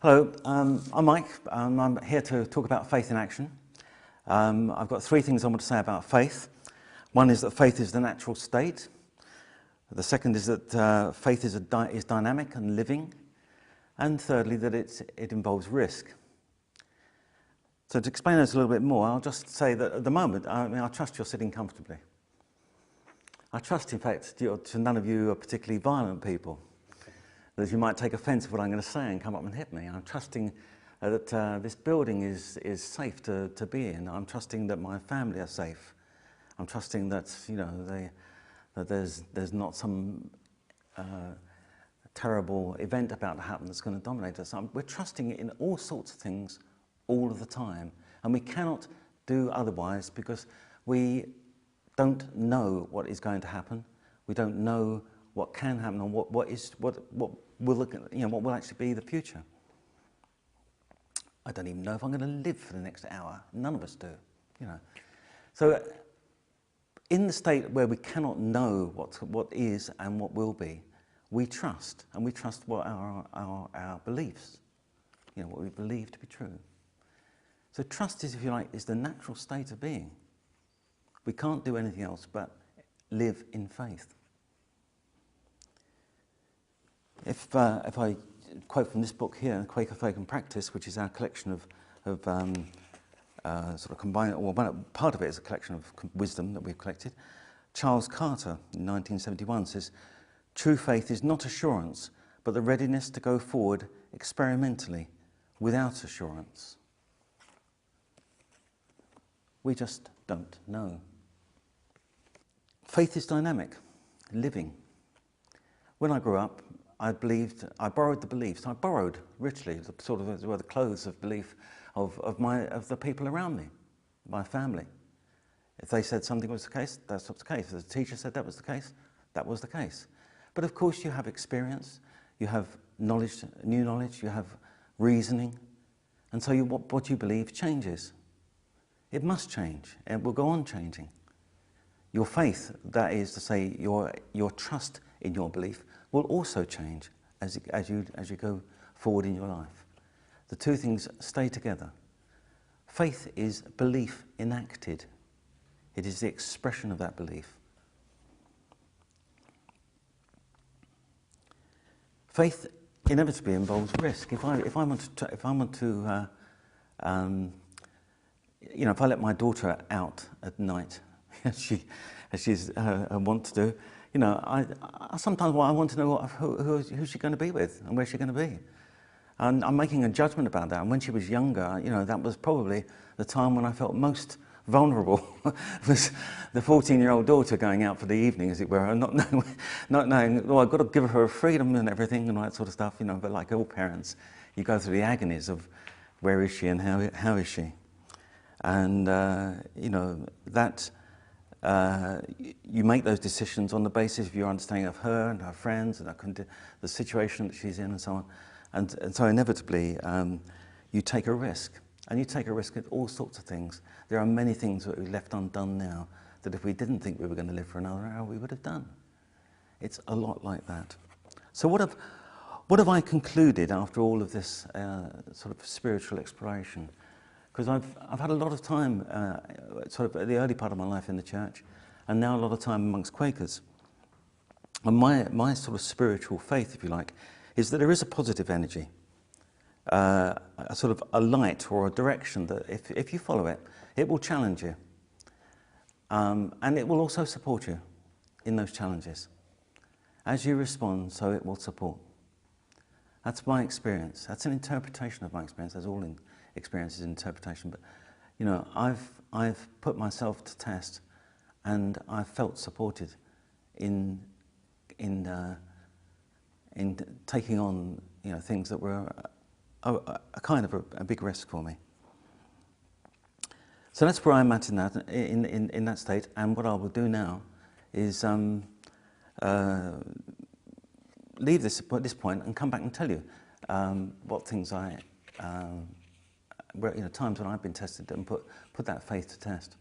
Hello, I'm Mike. I'm here to talk about faith in action. I've got three things I want to say about faith. One is that faith is the natural state. The second is that faith is dynamic and living. And thirdly, that it involves risk. So to explain this a little bit more, I'll just say that at the moment, I trust you're sitting comfortably. I trust, in fact, to none of you are particularly violent people, that you might take offence of what I'm going to say and come up and hit me. I'm trusting that this building is safe to be in. I'm trusting that my family are safe. I'm trusting that that there's not some terrible event about to happen that's going to dominate us. We're trusting in all sorts of things all of the time, and we cannot do otherwise because we don't know what is going to happen. We don't know what can happen and what will actually be the future. I don't even know if I'm going to live for the next hour. None of us do, So in the state where we cannot know what is and what will be, we trust, and we trust what our beliefs, what we believe to be true. So trust is, if you like, is the natural state of being. We can't do anything else but live in faith. If I quote from this book here, Quaker Folk and Practice, which is our collection of sort of combined, or part of it is a collection of wisdom that we've collected. Charles Carter in 1971 says, "True faith is not assurance, but the readiness to go forward experimentally without assurance." We just don't know. Faith is dynamic, living. When I grew up, I borrowed the beliefs. I borrowed richly the clothes of belief of the people around me, my family. If they said something was the case, that's what's the case. If the teacher said that was the case, that was the case. But of course you have experience, you have knowledge, new knowledge, you have reasoning, and so what you believe changes. It must change, and it will go on changing. Your faith, that is to say, your trust in your belief, will also change as you go forward in your life. The two things stay together. Faith is belief enacted. It is the expression of that belief. Faith inevitably involves risk. If I let my daughter out at night, as she's wont to do, I sometimes want to know who's she going to be with and where's she going to be. And I'm making a judgment about that. And when she was younger, that was probably the time when I felt most vulnerable. Was the 14-year-old daughter going out for the evening, as it were, and not knowing, well, I've got to give her freedom and everything and all that sort of stuff, But like all parents, you go through the agonies of where is she and how is she, and that. You make those decisions on the basis of your understanding of her and her friends and the situation that she's in and so on. And so inevitably you take a risk. And you take a risk at all sorts of things. There are many things that we've left undone now that if we didn't think we were going to live for another hour, we would have done. It's a lot like that. So what have I concluded after all of this sort of spiritual exploration? Because I've had a lot of time, sort of at the early part of my life in the church, and now a lot of time amongst Quakers. And my sort of spiritual faith, if you like, is that there is a positive energy, a sort of a light or a direction that if you follow it, it will challenge you. And it will also support you in those challenges. As you respond, so it will support. That's my experience. That's an interpretation of my experience. There's all in experiences in interpretation, but I've put myself to test, and I've felt supported in taking on things that were a kind of a big risk for me. So that's where I'm at in that state, and what I will do now is leave this at this point and come back and tell you what things times when I've been tested and put that faith to test.